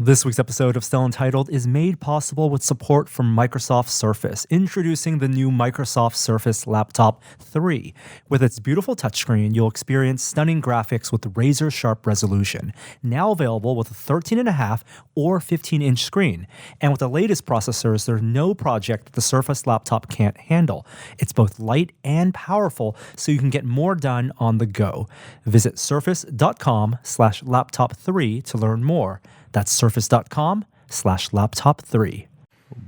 This week's episode of Still Untitled is made possible with support from Microsoft Surface, introducing the new Microsoft Surface Laptop 3. With its beautiful touchscreen, you'll experience stunning graphics with razor-sharp resolution, now available with a 13.5 or 15-inch screen. And with the latest processors, there's no project that the Surface Laptop can't handle. It's both light and powerful, so you can get more done on the go. Visit surface.com/laptop3 to learn more. That's surface.com/laptop3.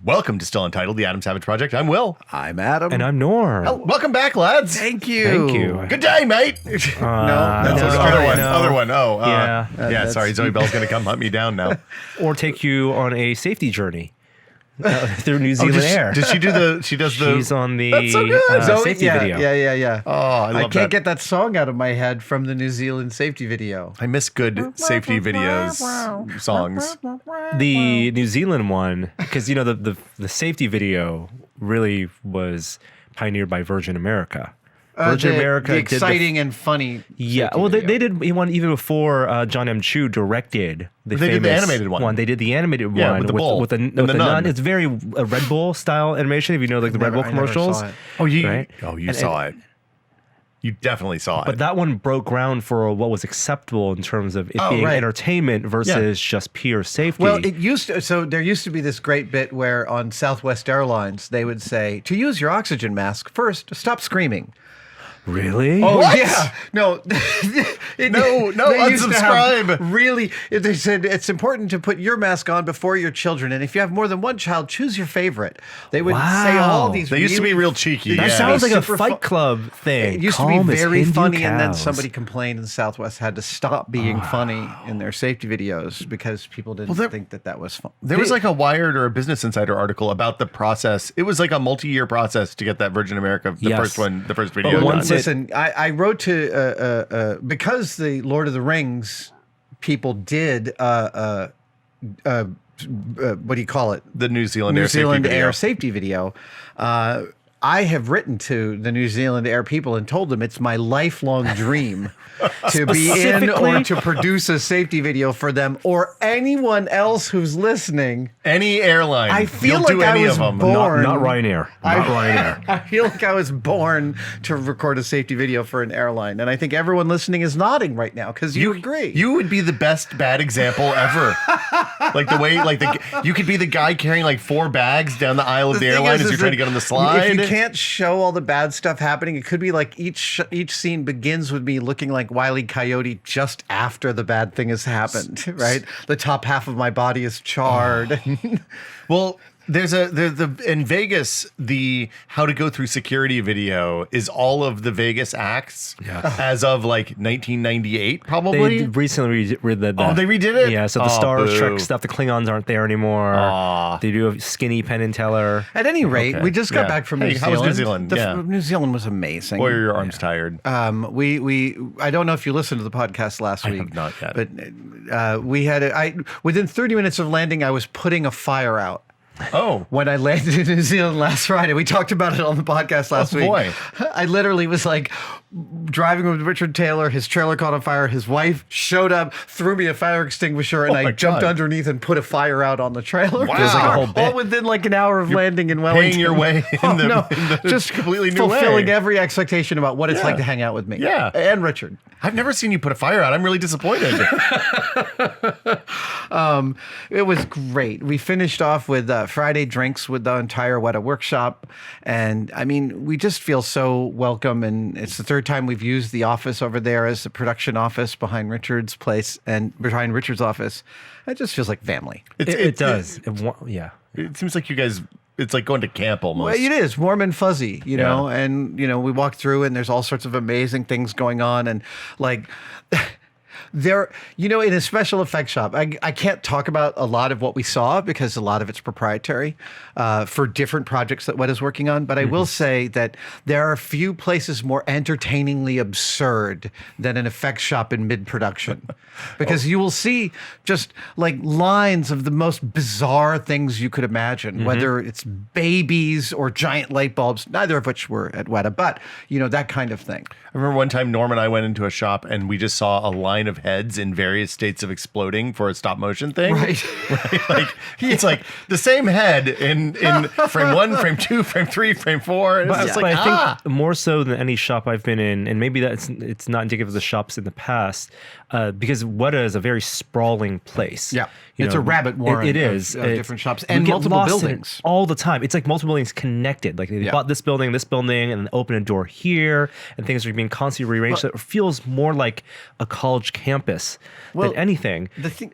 Welcome to Still Untitled, the Adam Savage Project. I'm Will. I'm Adam. And I'm Norm. Oh, welcome back, lads. Thank you. Thank you. Good day, mate. No, that's no. Australian. Other one. Oh, Yeah. Sorry, Zoe Bell's going to come hunt me down now. Or take you on a safety journey through New Zealand Air. Did she do the? She does the. She's on the That's so good. safety video. Yeah. Oh, I love can't get that song out of my head from the New Zealand safety video. I miss good safety videos, songs. The New Zealand one, because you know the safety video really was pioneered by Virgin America. Virgin America the did exciting and funny. Yeah, safety well, they video. did one even before John M. Chu directed the They did the famous animated one. They did the animated Yeah, one with the bull with the and the nun. nun. It's very Red Bull style animation. If you know, like the Red Bull I never commercials. saw it. Oh, you Right? saw it. You definitely saw But it. that one broke ground for what was acceptable in terms of it being right. entertainment versus just pure safety. Well, there used to be this great bit where on Southwest Airlines they would say, to use your oxygen mask, first stop screaming. really? Oh What? yeah, no, No, they used to have unsubscribe. Really, they said it's important to put your mask on before your children, and if you have more than one child, choose your favorite. They would say all Wow. these. They used to be real cheeky. That yeah. sounds like a Super Fight Club thing. It used Calm to be as very Hindu funny, and then cows. somebody complained, and Southwest had to stop being funny in their safety videos because people didn't think that was fun. There was like a Wired or a Business Insider article about the process. It was like a multi-year process to get that Virgin America, the Yes. first video. But once done. Listen, I wrote to because the Lord of the Rings people did what do you call it? The New Zealand New Air Zealand safety video. Air safety video. I have written to the New Zealand Air people and told them it's my lifelong dream to be in or to produce a safety video for them or anyone else who's listening. Any airline. I feel You'll like do I any was of them. born- Not Ryanair. Not Ryanair. I feel like I was born to record a safety video for an airline, and I think everyone listening is nodding right now because you agree. You would be the best bad example ever. Like the way, you could be the guy carrying like 4 bags down the aisle of the thing airline is as you're trying to get on the slide. If you can't show all the bad stuff happening, it could be like each scene begins with me looking like Wile E. Coyote just after the bad thing has happened, right? The top half of my body is charred. Well, there's in Vegas, the how to go through security video is all of the Vegas acts as of like 1998, probably. They recently redid that. Oh, they redid it? Yeah, so the Oh, Star boo. Trek stuff, the Klingons aren't there anymore. Aw. They do have skinny Penn and Teller. At any rate, Okay. we just got Yeah. back from Hey, New how Zealand. was New Zealand? Yeah. New Zealand was amazing. Boy, are your arms tired. We I don't know if you listened to the podcast last week. have not yet. But we had within 30 minutes of landing, I was putting a fire out. Oh. When I landed in New Zealand last Friday, we talked about it on the podcast last week. Boy. I literally was like driving with Richard Taylor. His trailer caught on fire. His wife showed up, threw me a fire extinguisher, and Oh my I jumped God. underneath and put a fire out on the trailer. Wow. Feels like a whole bit. All within like an hour of landing in Wellington. Paying your way in the just completely new fulfilling way. every expectation about what it's Yeah. like to hang out with me. Yeah. And Richard. I've never seen you put a fire out. I'm really disappointed. It was great. We finished off with Friday drinks with the entire Weta Workshop. And I mean, we just feel so welcome. And it's the third time we've used the office over there as the production office behind Richard's place and behind Richard's office. It just feels like family. It does. Yeah. It seems like you guys, it's like going to camp almost. Well, it is warm and fuzzy, you know, and, you know, we walk through and there's all sorts of amazing things going on. And like, there, you know, in a special effects shop, I can't talk about a lot of what we saw because a lot of it's proprietary for different projects that Weta's working on. But I will say that there are a few places more entertainingly absurd than an effects shop in mid-production. Because you will see just like lines of the most bizarre things you could imagine, whether it's babies or giant light bulbs, neither of which were at Weta, but, you know, that kind of thing. I remember one time Norm and I went into a shop and we just saw a line of heads in various states of exploding for a stop motion thing. Right. Right? Like it's like the same head in frame 1, frame 2, frame 3, frame 4. It's just But like, I think more so than any shop I've been in, and maybe it's not indicative of the shops in the past, because Weta is a very sprawling place. Yeah. You It's know, a rabbit warren It is. of different shops we and get multiple lost in it buildings. all the time. It's like multiple buildings connected. Like they bought this building, and then open a door here, and things are being constantly rearranged. So it feels more like a college campus than anything.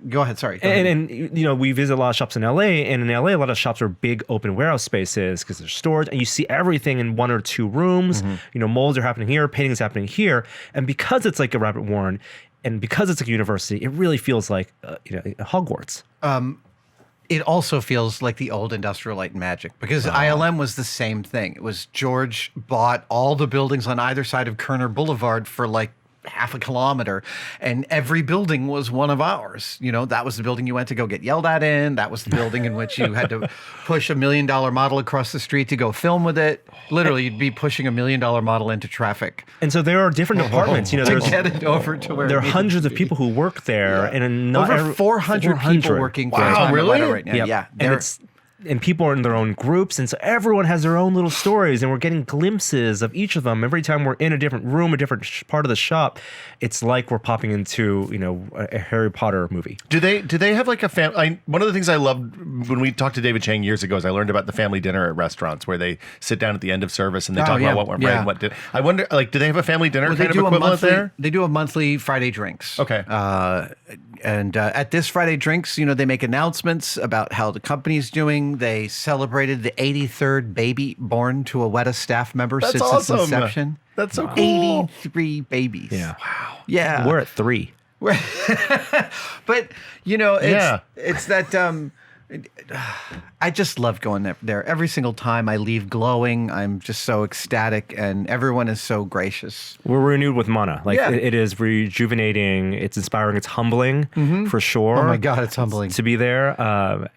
Go ahead. Sorry. Go ahead. And you know, we visit a lot of shops in LA, and in LA, a lot of shops are big open warehouse spaces because they're storage, and you see everything in 1 or 2 rooms. You know, molds are happening here, paintings happening here, and because it's like a rabbit warren, and because it's like a university, it really feels like Hogwarts. It also feels like the old Industrial Light and Magic because ILM was the same thing. It was George bought all the buildings on either side of Kerner Boulevard for like half a kilometer, and every building was one of ours. You know, that was the building you went to go get yelled at in. That was the building in which you had to push $1 million model across the street to go film with it. Literally, you'd be pushing $1 million model into traffic. And so there are different departments. You know, to there's get it over to where there are it needed hundreds to of be. people who work there, and not Over 400 people working full time really? right now. Yep. Yeah, and people are in their own groups, and so everyone has their own little stories, and we're getting glimpses of each of them every time we're in a different room, a different part of the shop. It's like we're popping into a Harry Potter movie. do they have like a family? One of the things I loved when we talked to David Chang years ago is I learned about the family dinner at restaurants where they sit down at the end of service and they talk about what went right and what did. I wonder, like, do they have a family dinner kind of equivalent there? They do a monthly Friday drinks. Okay. And at this Friday drinks, they make announcements about how the company's doing. They celebrated the 83rd baby born to a Weta staff member That's since awesome. its inception. That's so cool. 83 babies. Yeah. Wow. Yeah. We're at 3. But it's that I just love going there every single time. I leave glowing. I'm just so ecstatic, and everyone is so gracious. We're renewed with mana. Like Yeah. it is rejuvenating. It's inspiring. It's humbling for sure. Oh my God, it's humbling. to be there,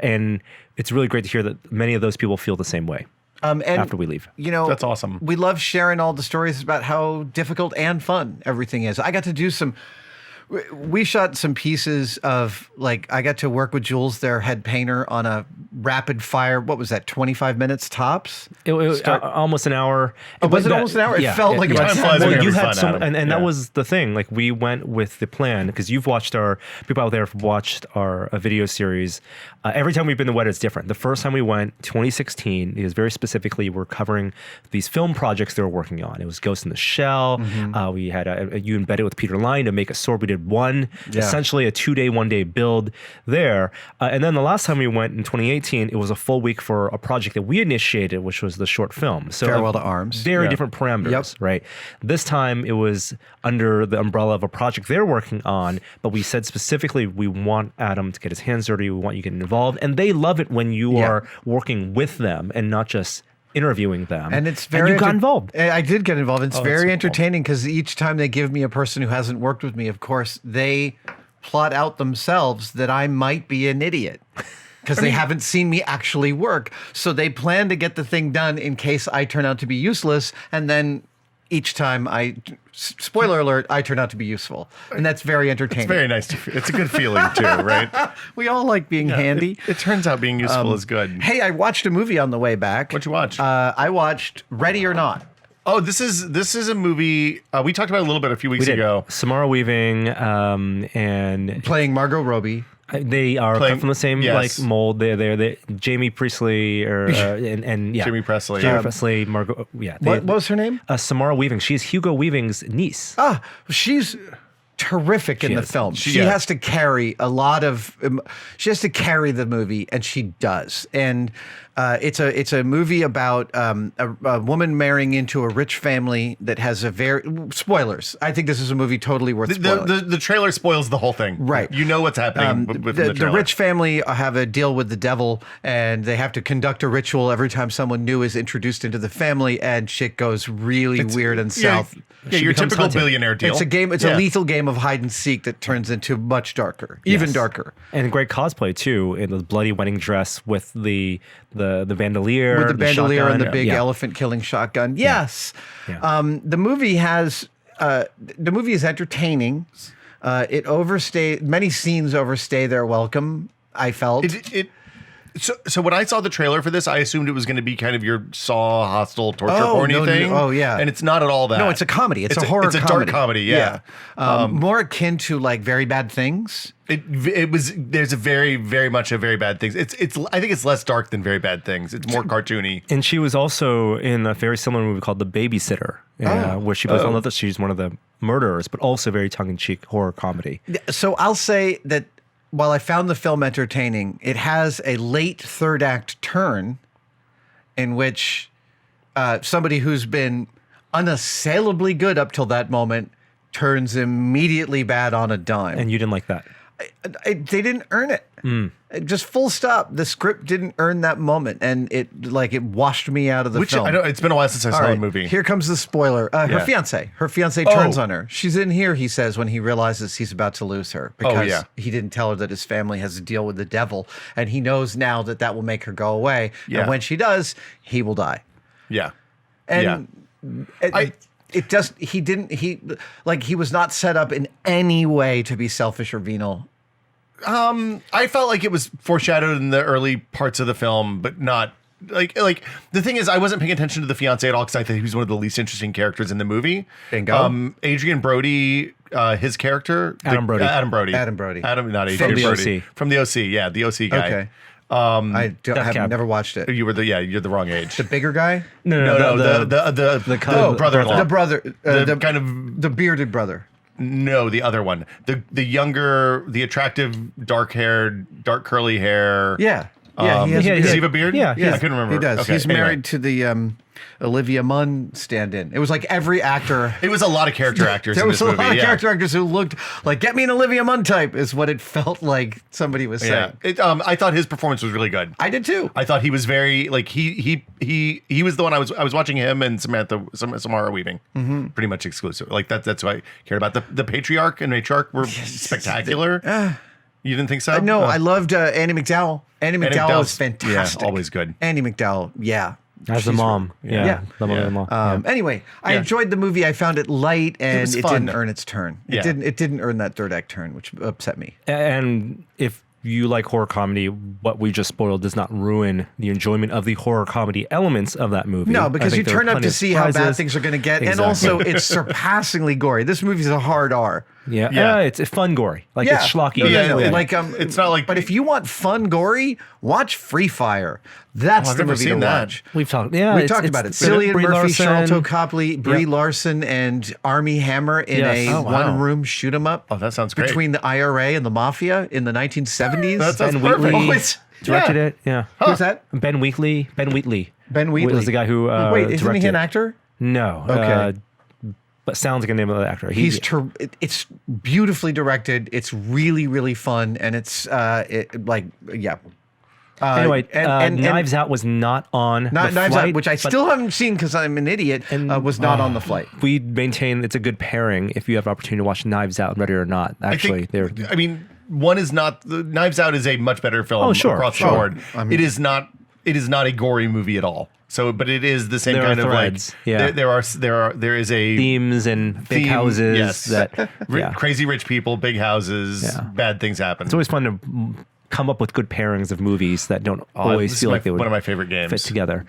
and it's really great to hear that many of those people feel the same way. And after we leave. That's awesome. We love sharing all the stories about how difficult and fun everything is. I got to do we shot some pieces of, like, I got to work with Jules, their head painter, on a rapid fire. What was that? 25 minutes tops. It was almost an hour. Oh, was it almost an hour? It felt like about Time flies when you're you having had fun, Adam. and that was the thing. Like, we went with the plan because you've watched people out there have watched our video series. Every time we've been to Weta, it's different. The first time we went, 2016, is very specifically we're covering these film projects they were working on. It was Ghost in the Shell. We had you embedded with Peter Line to make a sword. We did essentially a 2-day, 1-day build there. And then the last time we went in 2018, it was a full week for a project that we initiated, which was the short film. So Farewell to Arms. Very different parameters, right? This time it was under the umbrella of a project they're working on, but we said specifically we want Adam to get his hands dirty. We want you getting involved. And they love it when you are working with them and not just interviewing them. And it's very... you got involved. I did get involved. It's very so entertaining because each time they give me a person who hasn't worked with me, of course, they plot out themselves that I might be an idiot because they haven't seen me actually work. So they plan to get the thing done in case I turn out to be useless. And then each time spoiler alert, I turn out to be useful. And that's very entertaining. It's very nice. It's a good feeling too, right? We all like being handy. It turns out being useful is good. Hey, I watched a movie on the way back. What'd you watch? I watched Ready or Not. Oh, this is a movie we talked about a little bit a few weeks We did. ago. Samara Weaving and Playing Margot Robbie. they are cut from the same yes. like mold. They're Jamie Priestley and Jamie Presley. Jamie Presley, Margot. Yeah. What was her name? Samara Weaving. She's Hugo Weaving's niece. Ah, she's terrific in the is. film. She has to carry a lot of. She has to carry the movie, and she does. And it's a movie about a woman marrying into a rich family that has a very spoilers. I think this is a movie totally worth spoiling. The trailer spoils the whole thing. Right. You know what's happening with the trailer. The rich family have a deal with the devil, and they have to conduct a ritual every time someone new is introduced into the family, and shit goes really weird and south. Yeah, your becomes typical hunted. billionaire deal. It's a game. It's a lethal game of hide and seek that turns into much darker, even Yes. darker. And great cosplay too, in the bloody wedding dress with the bandolier, With the bandolier shotgun. and the big Yeah. elephant killing shotgun. Yes. Yeah. The movie is entertaining. Many scenes overstay their welcome, I felt. So when I saw the trailer for this, I assumed it was going to be kind of your Saw hostile torture porny thing. Oh yeah, and it's not at all that. No, it's a comedy. It's a horror. It's a dark comedy. Yeah, more akin to like Very Bad Things. There's a very, very much a Very Bad Things. I think it's less dark than Very Bad Things. It's more cartoony. And she was also in a very similar movie called The Babysitter, where she plays she's one of the murderers, but also very tongue-in-cheek horror comedy. So I'll say that while I found the film entertaining, it has a late third act turn in which somebody who's been unassailably good up till that moment turns immediately bad on a dime. And you didn't like that? They didn't earn it. Just full stop. The script didn't earn that moment, and it washed me out of the film. I know it's been a while since I saw the movie. Here comes the spoiler. Her fiance turns on her. She's in here, he says, when he realizes he's about to lose her because he didn't tell her that his family has to deal with the devil, and he knows now that will make her go away. Yeah. And when she does, he will die. Yeah. And he was not set up in any way to be selfish or venal. I felt like it was foreshadowed in the early parts of the film, but not like the thing is, I wasn't paying attention to the fiance at all because I thought he was one of the least interesting characters in the movie. Bingo. Adrian Brody, his character, Adam Brody, not Adrian Brody, from the OC, yeah, the OC guy. Okay. I've never watched it. You're the wrong age. The bigger guy? No, the brother-in-law, the bearded brother. No, the other one. The younger, the attractive, dark-haired, dark curly hair. Yeah. Does he have a beard? Yeah. I couldn't remember. He does. Okay, He's married to the Olivia Munn stand-in. It was like every actor. It was a lot of character actors there in was this a movie. lot of character actors who looked like, get me an Olivia Munn type, is what it felt like somebody was saying. I thought his performance was really good. I did too. I thought he was very he was the one I was watching him and Samara Weaving pretty much exclusive. Like that's what I cared about. The patriarch and matriarch were spectacular. You didn't think so? No, I loved Andie MacDowell. Andie MacDowell was fantastic. Yeah, always good. Andie MacDowell, yeah. As the mom. Yeah. The mom. Anyway, I enjoyed the movie. I found it light, and it didn't earn its turn. Yeah. It didn't earn that third act turn, which upset me. And if you like horror comedy, what we just spoiled does not ruin the enjoyment of the horror comedy elements of that movie. No, because you turn up to see how bad things are going to get. Exactly. And also, it's surpassingly gory. This movie's a hard R. Yeah. It's fun gory. Like it's schlocky. No. It's not like. But if you want fun gory, watch Free Fire. That's the movie to watch. We've talked. We talked about it. Cillian Murphy, Charlton Copley, Brie Larson, and Armie Hammer in a one-room shoot 'em up. Oh, that sounds great. Between the IRA and the mafia in the 1970s. That sounds Ben perfect. Wheatley directed it. Yeah. Who's that? Ben Wheatley. Ben Wheatley Was the guy who Wait, isn't directed he an actor? No. Okay. But sounds like a name of the actor. It's beautifully directed. It's really, really fun, and it's Anyway, Knives Out was not on the Knives flight, Out, which I still haven't seen because I'm an idiot, was not on the flight. We maintain it's a good pairing if you have an opportunity to watch Knives Out, Ready or Not. Actually, one is not. Knives Out is a much better film across the board. It is not a gory movie at all. So, but it is the same kind of threads. There is a themes and big houses crazy rich people, big houses, bad things happen. It's always fun to come up with good pairings of movies that don't always feel like they would one of my favorite games fit together.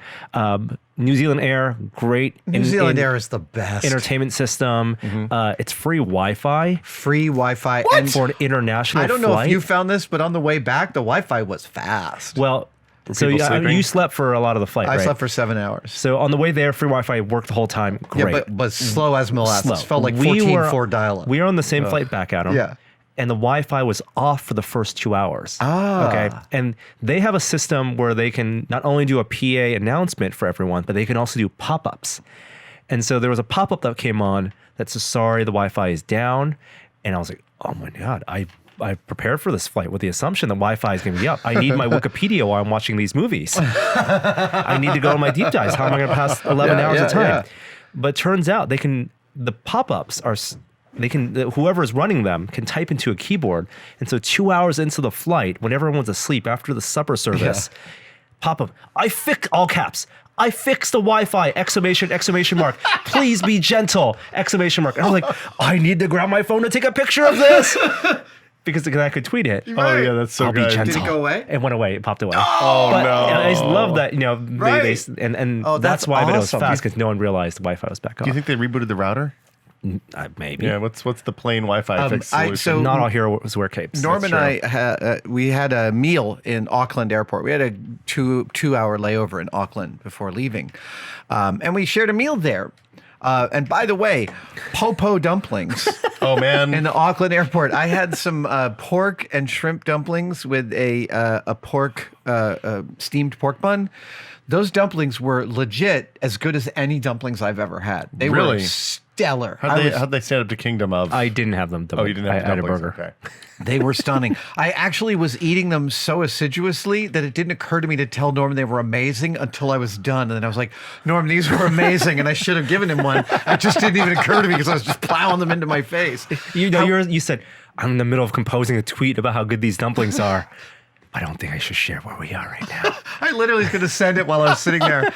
New Zealand Air, great. New Zealand Air is the best entertainment system. It's free Wi-Fi. And for an international. I don't know if you found this, but on the way back, the Wi-Fi was fast. Well. So you slept for a lot of the flight, right? I slept for 7 hours. So on the way there, free Wi-Fi worked the whole time. Great. Yeah, but slow as molasses. Felt like 14.4 dial-up. We were on the same flight back, Adam. Yeah. And the Wi-Fi was off for the first 2 hours. Okay. And they have a system where they can not only do a PA announcement for everyone, but they can also do pop-ups. And so there was a pop-up that came on that says, sorry, the Wi-Fi is down. And I was like, oh my God, I prepared for this flight with the assumption that Wi-Fi is going to be up. I need my Wikipedia while I'm watching these movies. I need to go on my deep dives. How am I going to pass 11 hours of time? Yeah. But turns out the pop-ups are, whoever is running them can type into a keyboard. And so 2 hours into the flight, when everyone's asleep after the supper service, pop up. All caps. I fixed the Wi-Fi! Exclamation mark. Please be gentle! Exclamation mark. And I was like, I need to grab my phone to take a picture of this. Because I could tweet it. Right. Oh, yeah, that's so good. Did it go away? It went away. It popped away. Oh, but, no. I just love that, Right. that's why it was awesome. fast, because no one realized the Wi-Fi was back on. Do you think they rebooted the router? Maybe. Yeah, what's the plain Wi-Fi fix solution? Not all heroes wear capes. Norm and I, we had a meal in Auckland Airport. We had a two-hour layover in Auckland before leaving. And we shared a meal there. And by the way, popo dumplings. Oh, man. In the Auckland Airport. I had some pork and shrimp dumplings with a pork, steamed pork bun. Those dumplings were legit as good as any dumplings I've ever had. They were stellar. How'd they stand up to Kingdom of? I didn't have them. You didn't have I had a dumplings? burger. Okay. They were stunning. I actually was eating them so assiduously that it didn't occur to me to tell Norm they were amazing until I was done. And then I was like, Norm, these were amazing. And I should have given him one. It just didn't even occur to me because I was just plowing them into my face. You said, I'm in the middle of composing a tweet about how good these dumplings are. I don't think I should share where we are right now. I literally was going to send it while I was sitting there.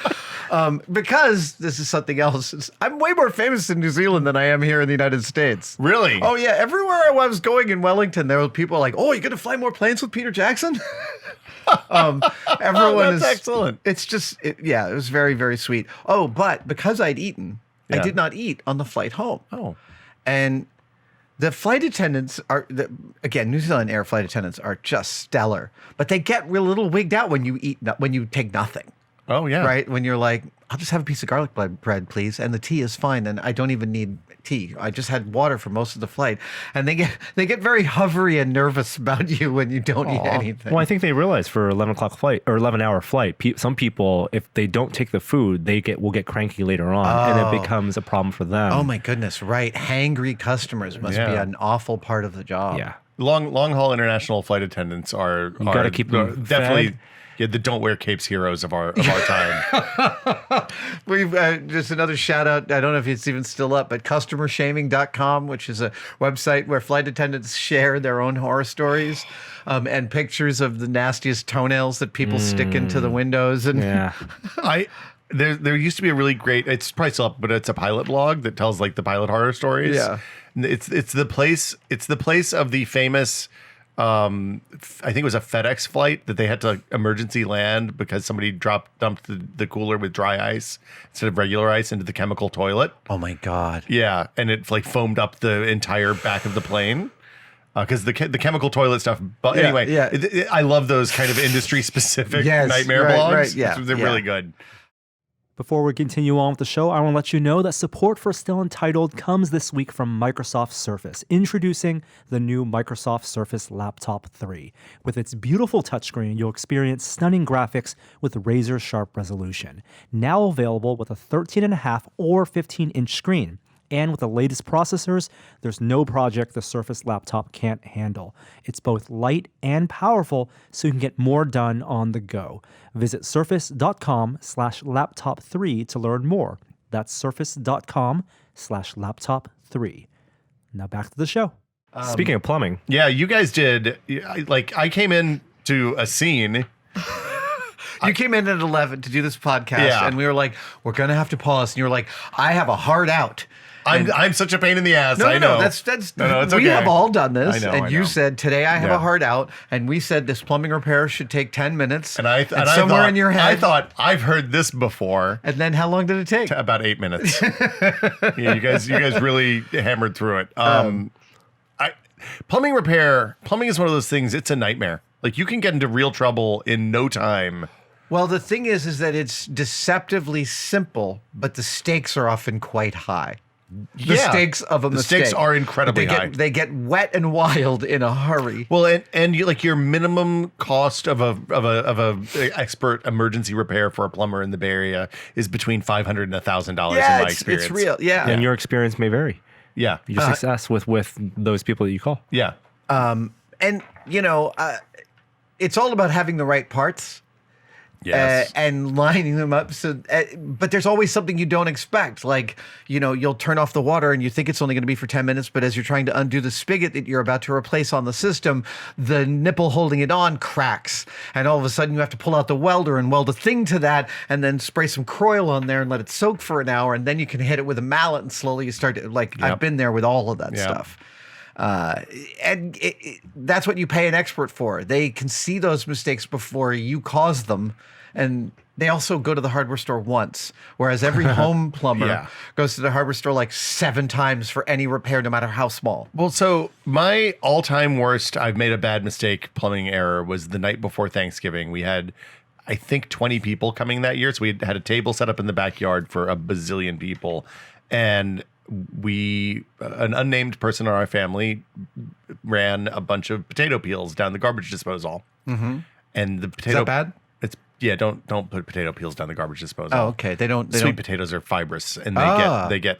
Because this is something else. I'm way more famous in New Zealand than I am here in the United States. Really? Oh, yeah. Everywhere I was going in Wellington, there were people like, oh, you're going to fly more planes with Peter Jackson? Everyone that's excellent. It's just, it was very, very sweet. Oh, but because I'd eaten, I did not eat on the flight home. Oh. And the flight attendants again, New Zealand Air flight attendants are just stellar, but they get real little wigged out when you take nothing. Oh, yeah. Right? When you're like, I'll just have a piece of garlic bread, please. And the tea is fine. And I don't even need tea. I just had water for most of the flight. And they get very hovery and nervous about you when you don't eat anything. Well, I think they realize for 11-hour flight, some people, if they don't take the food, will get cranky later on. And it becomes a problem for them. Oh, my goodness. Right. Hangry customers must be an awful part of the job. Yeah. Long haul international flight attendants are got to keep them definitely fed. Yeah, the don't wear capes heroes of our time. We've just another shout out. I don't know if it's even still up, but customershaming.com, which is a website where flight attendants share their own horror stories and pictures of the nastiest toenails that people stick into the windows. And There used to be a really great, it's probably still up, but it's a pilot blog that tells like the pilot horror stories. Yeah. It's the place of the famous I think it was a FedEx flight that they had to emergency land because somebody dumped the cooler with dry ice instead of regular ice into the chemical toilet. Oh my God. Yeah. And it like foamed up the entire back of the plane. Because the chemical toilet stuff. But anyway, I love those kind of industry specific nightmare blogs. Right, yeah. They're really good. Before we continue on with the show, I want to let you know that support for Still Untitled comes this week from Microsoft Surface, introducing the new Microsoft Surface Laptop 3. With its beautiful touchscreen, you'll experience stunning graphics with razor-sharp resolution. Now available with a 13.5 or 15-inch screen. And with the latest processors, there's no project the Surface laptop can't handle. It's both light and powerful, so you can get more done on the go. Visit surface.com/laptop3 to learn more. That's surface.com/laptop3. Now back to the show. Speaking of plumbing. Yeah, you guys did. Like, I came into a scene. You came in at 11 to do this podcast, and we were like, we're going to have to pause. And you were like, I have a heart out. I'm such a pain in the ass. No, I know. That's it's okay. We have all done this. I know. You said, today I have a heart out. And we said this plumbing repair should take 10 minutes. And I somewhere thought, in your head. I thought, I've heard this before. And then how long did it take? About 8 minutes. Yeah, you guys really hammered through it. Plumbing repair, plumbing is one of those things, it's a nightmare. Like, you can get into real trouble in no time. Well, the thing is that it's deceptively simple, but the stakes are often quite high. The stakes of a mistake. The stakes are incredibly high. They get wet and wild in a hurry. Well, and you, like, your minimum cost of a expert emergency repair for a plumber in the Bay Area is between $500 and $1,000 in my experience. It's real. Yeah. And your experience may vary. Yeah. Your success with those people that you call. Yeah. And, it's all about having the right parts. Yes. And lining them up. So, but there's always something you don't expect. Like, you'll turn off the water and you think it's only going to be for 10 minutes, but as you're trying to undo the spigot that you're about to replace on the system, the nipple holding it on cracks. And all of a sudden you have to pull out the welder and weld a thing to that and then spray some Kroil on there and let it soak for an hour. And then you can hit it with a mallet and slowly you start to, I've been there with all of that stuff. And that's what you pay an expert for. They can see those mistakes before you cause them. And they also go to the hardware store once, whereas every home plumber goes to the hardware store like 7 times for any repair, no matter how small. Well, so my all-time worst, I've made a bad mistake plumbing error, was the night before Thanksgiving. We had, I think, 20 people coming that year. So we had a table set up in the backyard for a bazillion people. And an unnamed person in our family ran a bunch of potato peels down the garbage disposal. Mm-hmm. And the potato... Is that bad? Don't put potato peels down the garbage disposal. Oh, okay. Sweet potatoes are fibrous, and they get.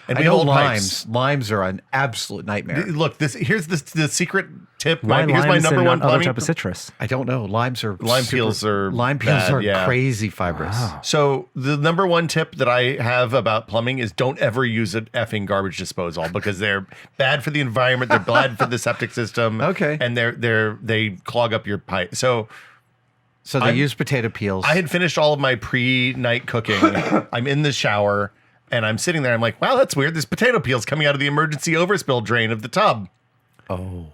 And I know limes. Limes are an absolute nightmare. Look, here's the secret tip. Why Here's my number one other type of citrus. I don't know. Lime peels are bad, crazy fibrous. Wow. So the number one tip that I have about plumbing is don't ever use an effing garbage disposal because they're bad for the environment. They're bad for the septic system. Okay, and they clog up your pipe. So they use potato peels. I had finished all of my pre-night cooking. I'm in the shower, and I'm sitting there. I'm like, wow, that's weird. There's potato peels coming out of the emergency overspill drain of the tub. Oh.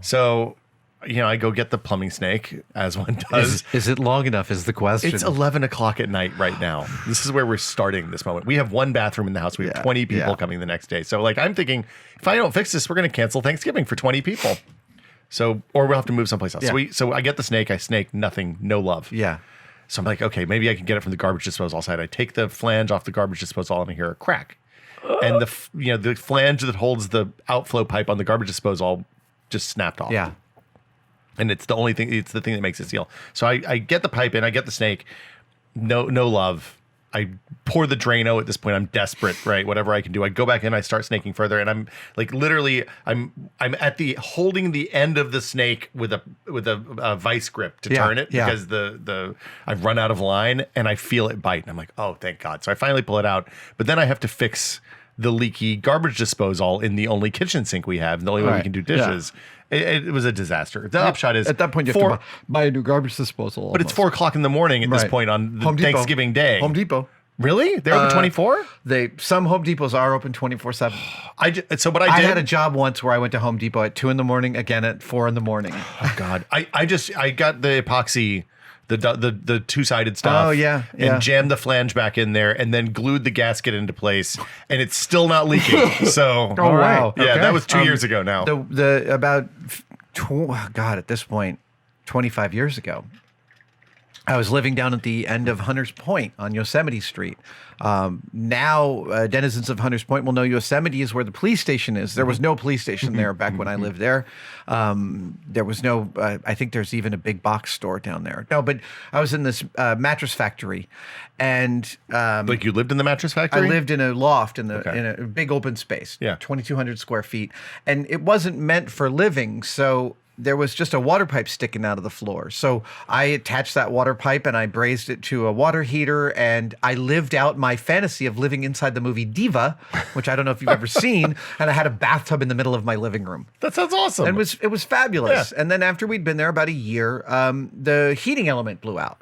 So, I go get the plumbing snake, as one does. Is it long enough is the question. It's 11 o'clock at night right now. This is where we're starting this moment. We have one bathroom in the house. We have 20 people coming the next day. So, I'm thinking, if I don't fix this, we're going to cancel Thanksgiving for 20 people. So, or we'll have to move someplace else. Yeah. So I get the snake. I snake, nothing, no love. Yeah. So I'm like, okay, maybe I can get it from the garbage disposal side. I take the flange off the garbage disposal and I hear a crack. And the flange that holds the outflow pipe on the garbage disposal just snapped off. Yeah. And it's the thing that makes it seal. So I get the pipe in, I get the snake. No love. I pour the Drano at this point. I'm desperate, right? Whatever I can do. I go back in, I start snaking further, and I'm like literally I'm at holding the end of the snake with a vice grip to turn it because I've run out of line and I feel it bite. And I'm like, oh, thank God. So I finally pull it out, but then I have to fix the leaky garbage disposal in the only kitchen sink we have, the only way we can do dishes. Yeah. It was a disaster. The upshot is at that point you have to buy a new garbage disposal. But it's 4 o'clock in the morning at this point on Thanksgiving Day. Home Depot. Really? They're open 24? Some Home Depots are open 24/7. I had a job once where I went to Home Depot at 2 a.m, again at 4 a.m. Oh God. I got the epoxy, the two-sided stuff. Oh yeah. And jammed the flange back in there and then glued the gasket into place and it's still not leaking. So wow. Yeah, okay. That was 2 years ago now. At this point, 25 years ago, I was living down at the end of Hunters Point on Yosemite Street. Now, denizens of Hunters Point will know Yosemite is where the police station is. There was no police station there back when I lived there. There was no, I think there's even a big box store down there. No, but I was in this mattress factory. And like you lived in the mattress factory? I lived in a loft in a big open space, 2,200 square feet. And it wasn't meant for living, so there was just a water pipe sticking out of the floor. So I attached that water pipe and I brazed it to a water heater, and I lived out my fantasy of living inside the movie Diva, which I don't know if you've ever seen, and I had a bathtub in the middle of my living room. That sounds awesome. And it was fabulous. Yeah. And then after we'd been there about a year, the heating element blew out.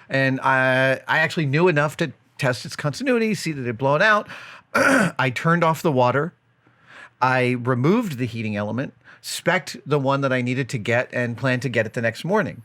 And I actually knew enough to test its continuity, see that it had blown out. I turned off the water. I removed the heating element, spec'd the one that I needed to get, and planned to get it the next morning.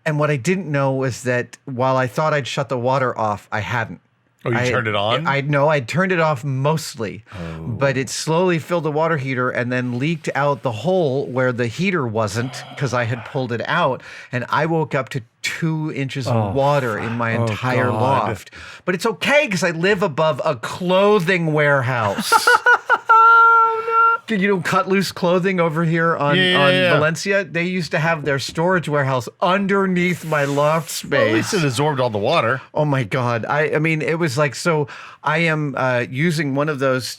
And what I didn't know was that while I thought I'd shut the water off, I hadn't. Oh, you turned it on? I'd turned it off mostly, but it slowly filled the water heater and then leaked out the hole where the heater wasn't because I had pulled it out. And I woke up to 2 inches of water in my entire loft. But it's okay because I live above a clothing warehouse. Cut Loose Clothing over here on Valencia. They used to have their storage warehouse underneath my loft space. Well, at least it absorbed all the water. Oh my God. I mean, it was like, so I am using one of those,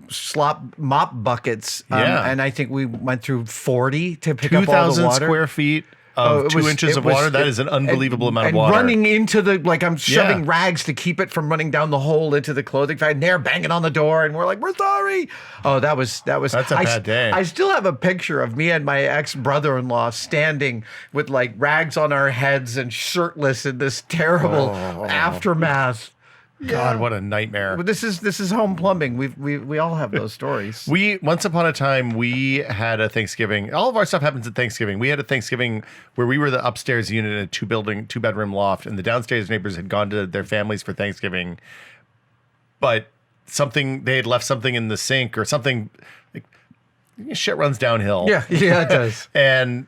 slop mop buckets. And I think we went through 40 to pick up all the 2,000 water. square feet. 2 inches of water. That is an unbelievable amount of water. And running into I'm shoving rags to keep it from running down the hole into the clothing factory. And they're banging on the door, and we're like, "We're sorry." Oh, that's a bad day. I still have a picture of me and my ex-brother-in-law standing with rags on our heads and shirtless in this terrible aftermath. God, what a nightmare! But this is home plumbing. We all have those stories. Once upon a time we had a Thanksgiving. All of our stuff happens at Thanksgiving. We had a Thanksgiving where we were the upstairs unit in a 2-bedroom loft, and the downstairs neighbors had gone to their families for Thanksgiving, but they had left something in the sink or something. Shit runs downhill. Yeah, it does. and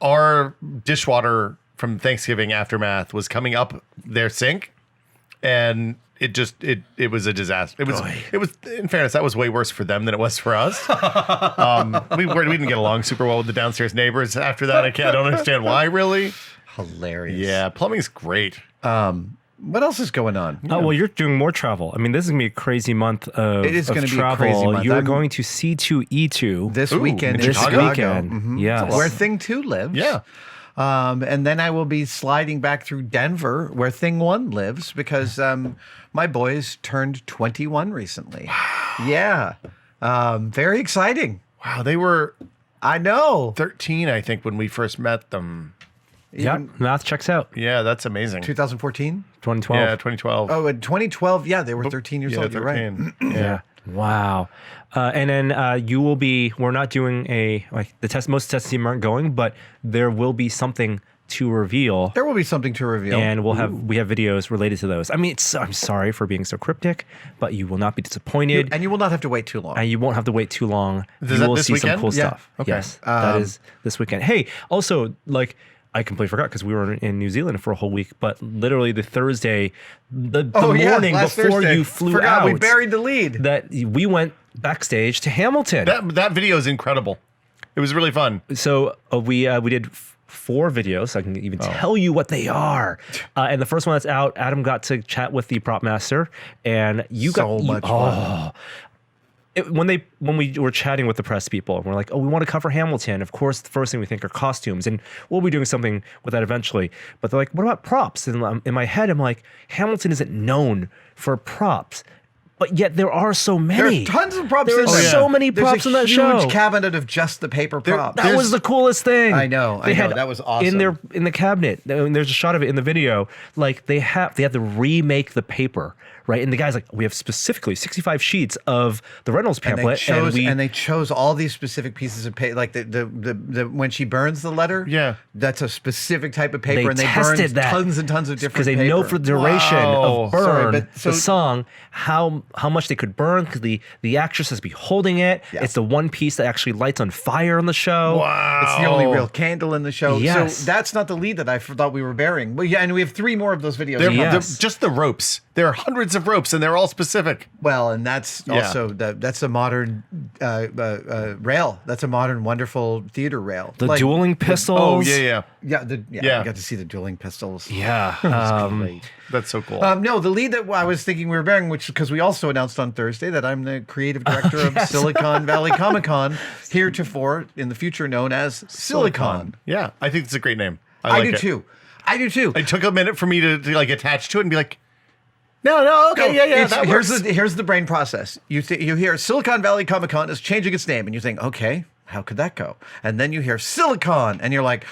our dishwater from Thanksgiving aftermath was coming up their sink. And it was a disaster. It was in fairness, that was way worse for them than it was for us. We didn't get along super well with the downstairs neighbors after that. I don't understand why, really. Hilarious. Yeah, plumbing's great. What else is going on? Well, you're doing more travel. I mean, this is going to be a crazy month of It is going to be travel. a crazy month. You're going to C2E2 this weekend in this Chicago. weekend. Mm-hmm. Yes. Where Thing 2 lives. Yeah. And then I will be sliding back through Denver, where Thing 1 lives, because my boys turned 21 recently. Wow. Yeah. Very exciting. Wow, they were I know. 13, I think, when we first met them. Yeah, math checks out. Yeah, that's amazing. 2014? 2012. Yeah, 2012. Oh, in 2012, yeah, they were 13 years old. You're right. Yeah. Wow. And then you will be, we're not doing most test team aren't going, but there will be something to reveal. There will be something to reveal. And we have videos related to those. I mean, I'm sorry for being so cryptic, but you will not be disappointed. And you will not have to wait too long. And you won't have to wait too long. Is you will this see weekend? some cool stuff. Okay. Yes, that is this weekend. Hey, also, I completely forgot because we were in New Zealand for a whole week, but literally the Thursday, the morning before Thursday. you flew out, we buried the lead. that we went backstage to Hamilton. That video is incredible. It was really fun. So we did 4 videos. I can even tell you what they are. And the first one that's out, Adam got to chat with the prop master, and you got so much fun. When we were chatting with the press people, and we're like, we want to cover Hamilton. Of course, the first thing we think are costumes, and we'll be doing something with that eventually. But they're like, what about props? And in my head, I'm like, Hamilton isn't known for props. But yet there are so many. There's tons of props. There's so many props in that show. There's a huge cabinet of just the paper props. That was the coolest thing. I know. That was awesome. In the cabinet, and there's a shot of it in the video. They have to remake the paper, right? And the guy's like, we have specifically 65 sheets of the Reynolds pamphlet, and they chose all these specific pieces of paper, like the when she burns the letter. Yeah, that's a specific type of paper, they and they tested burned tons and tons of different because they know for the duration of burn the song how much they could burn because the actress has to be holding it. Yeah. It's the one piece that actually lights on fire on the show. Wow. It's the only real candle in the show. Yes. So that's not the lead that I thought we were bearing. But yeah, and we have 3 more of those videos. They're just the ropes. There are hundreds of ropes, and they're all specific. Well, and that's also that's a modern rail. That's a modern, wonderful theater rail. The dueling pistols. Oh, yeah. I got to see the dueling pistols. Yeah. Great. That's so cool. No, the lead that I was thinking we were bearing, which because we also announced on Thursday that I'm the creative director of Silicon Valley Comic Con, heretofore in the future known as Silicon. Yeah, I think it's a great name. I do too. It took a minute for me to attach to it and be like, no, okay, yeah, that works. Here's the brain process. You hear Silicon Valley Comic Con is changing its name, and you think, okay, how could that go? And then you hear Silicon, and you're like,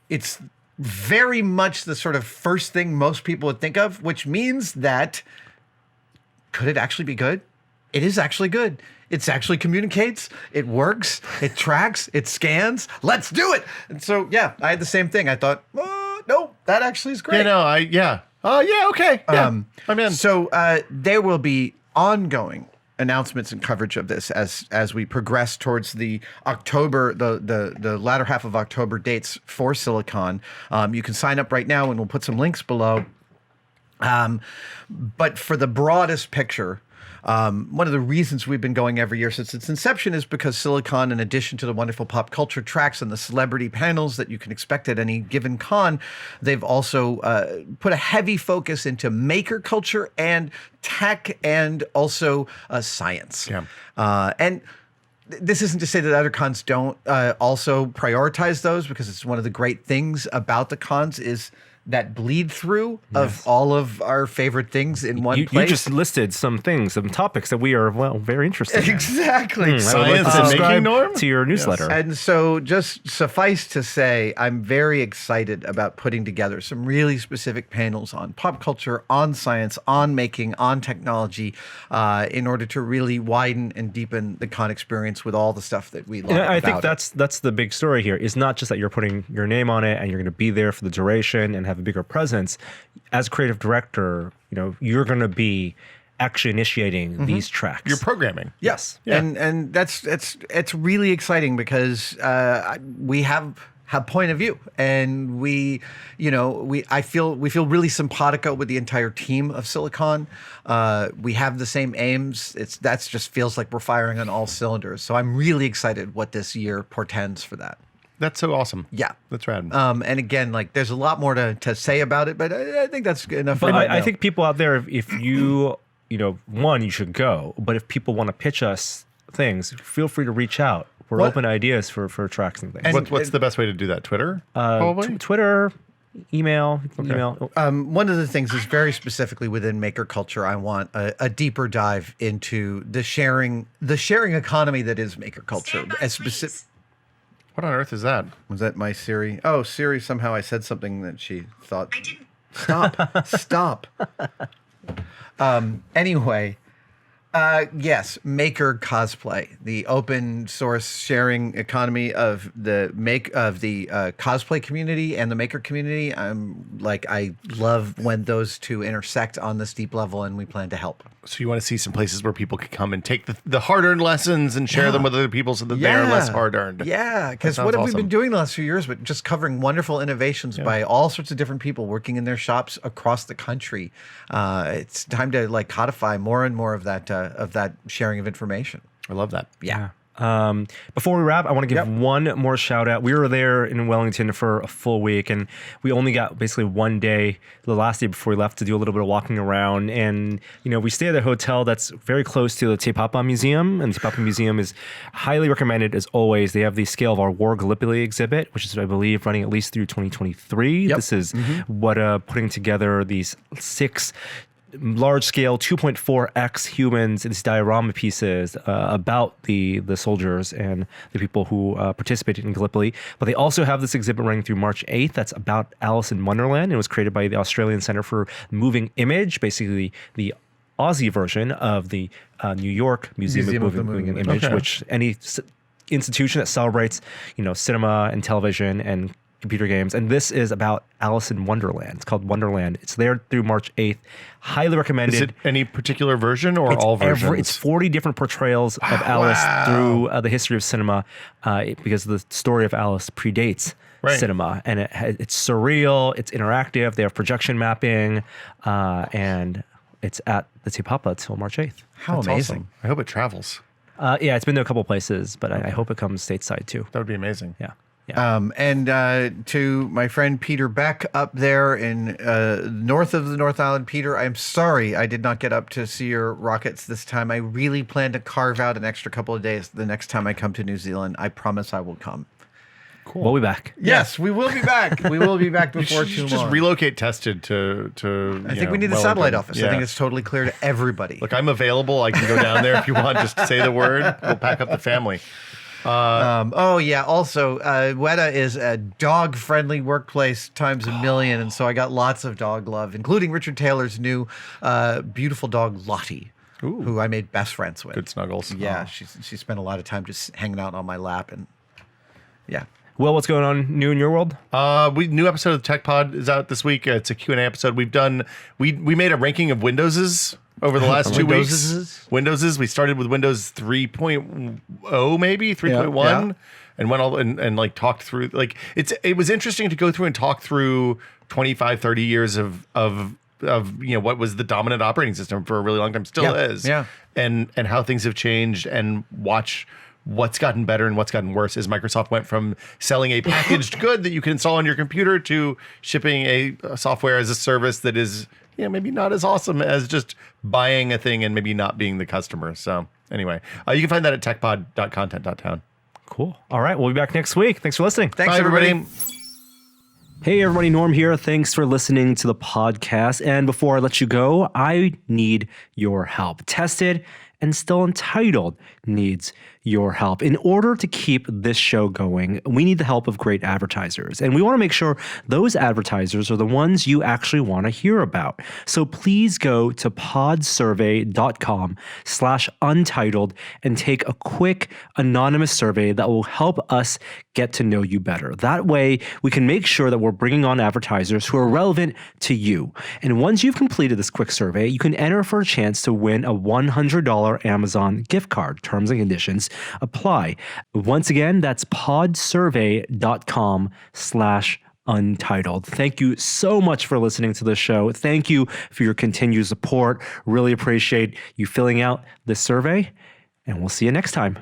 it's very much the sort of first thing most people would think of, which means that could it actually be good? It is actually good. It actually communicates. It works. It tracks. It scans. Let's do it. And so, yeah, I had the same thing. I thought, no, that actually is great. Okay. Yeah, I'm in. So there will be ongoing announcements and coverage of this as we progress towards the October, the latter half of October dates for Silicon. You can sign up right now, and we'll put some links below. But for the broadest picture, One of the reasons we've been going every year since its inception is because Silicon, in addition to the wonderful pop culture tracks and the celebrity panels that you can expect at any given con, they've also put a heavy focus into maker culture and tech and also science. Yeah. And this isn't to say that other cons don't also prioritize those, because it's one of the great things about the cons is that bleed through of all of our favorite things in one place. You just listed some things, some topics that we are, very interested in. Exactly. I would like to Science and subscribe making, Norm? to your newsletter. And so just suffice to say, I'm very excited about putting together some really specific panels on pop culture, on science, on making, on technology, in order to really widen and deepen the con experience with all the stuff that we love And I about think it. that's the big story here. Is not just that you're putting your name on it and you're going to be there for the duration and have a bigger presence. As creative director, you're going to be actually initiating these tracks. You're programming. Yes. Yeah. And it's really exciting because we have point of view, and we feel really simpatico with the entire team of Silicon. We have the same aims. That's just feels like we're firing on all cylinders. So I'm really excited what this year portends for that. That's so awesome. Yeah. That's rad. And again, there's a lot more to say about it, but I think that's enough. But for right I now. think people out there, if you, one, you should go. But if people want to pitch us things, feel free to reach out. We're open to ideas for tracks and things. What's the best way to do that? Twitter? Probably? Twitter, email. One of the things is very specifically within maker culture. I want a deeper dive into the sharing economy that is maker culture. As specific. What on earth is that? Was that my Siri? Oh, Siri, somehow I said something that she thought. I didn't. Stop. Anyway, yes, maker cosplay, the open source sharing economy of the cosplay community and the maker community. I love when those two intersect on this deep level, and we plan to help. So you want to see some places where people can come and take the hard-earned lessons and share them with other people so that they are less hard-earned. Yeah, because what have we been doing the last few years but just covering wonderful innovations by all sorts of different people working in their shops across the country. It's time to codify more and more of that sharing of information. I love that. Yeah. Before we wrap, I want to give one more shout out. We were there in Wellington for a full week, and we only got basically one day, the last day before we left, to do a little bit of walking around. And, we stayed at a hotel that's very close to the Te Papa Museum, and the Te Papa Museum is highly recommended as always. They have the Scale of Our War Gallipoli exhibit, which is, I believe, running at least through 2023. This is putting together these 6 large-scale 2.4x humans, these diorama pieces about the soldiers and the people who participated in Gallipoli. But they also have this exhibit running through March 8th that's about Alice in Wonderland. It was created by the Australian Centre for Moving Image, basically the Aussie version of the New York Museum of Moving Image, which any institution that celebrates, cinema and television and computer games. And this is about Alice in Wonderland. It's called Wonderland. It's there through March 8th. Highly recommended. Is it any particular version or all versions? It's 40 different portrayals of Alice through the history of cinema, because the story of Alice predates cinema. And it's surreal. It's interactive. They have projection mapping. And it's at the Te Papa till March 8th. How That's amazing. Awesome. I hope it travels. Yeah, it's been to a couple places, but I hope it comes stateside too. That would be amazing. Yeah. And to my friend Peter Beck up there in north of the North Island, Peter, I'm sorry I did not get up to see your rockets this time. I really plan to carve out an extra couple of days the next time I come to New Zealand. I promise I will come. Cool. We'll be back. Yes, we will be back. We will be back before You too should long. just relocate Tested to I think we need a satellite office. Yeah. I think it's totally clear to everybody. Look, I'm available. I can go down there if you want. Just say the word. We'll pack up the family. Also, Weta is a dog-friendly workplace times a million, and so I got lots of dog love, including Richard Taylor's new beautiful dog, Lottie, who I made best friends with. Good snuggles. Yeah, she spent a lot of time just hanging out on my lap, and yeah. Well, what's going on new in your world? New episode of Tech Pod is out this week. It's a Q&A episode. We made a ranking of Windowses over the last 2 weeks. Windowses. We started with Windows 3.0, maybe 3.1, and went all and talked through. It was interesting to go through and talk through 25, 30 years of what was the dominant operating system for a really long time, still is. Yeah. And how things have changed, and watch what's gotten better and what's gotten worse as Microsoft went from selling a packaged good that you can install on your computer to shipping a software as a service that is maybe not as awesome as just buying a thing and maybe not being the customer. So anyway, you can find that at techpod.content.town. Cool. All right. We'll be back next week. Thanks for listening. Thanks, Bye, everybody. Hey, everybody. Norm here. Thanks for listening to the podcast. And before I let you go, I need your help. Tested and Still Untitled needs your help. In order to keep this show going, we need the help of great advertisers. And we want to make sure those advertisers are the ones you actually want to hear about. So please go to podsurvey.com/untitled and take a quick anonymous survey that will help us get to know you better. That way, we can make sure that we're bringing on advertisers who are relevant to you. And once you've completed this quick survey, you can enter for a chance to win a $100 Amazon gift card. Terms and conditions apply. Once again, that's podsurvey.com/untitled. Thank you so much for listening to the show. Thank you for your continued support. Really appreciate you filling out this survey, and we'll see you next time.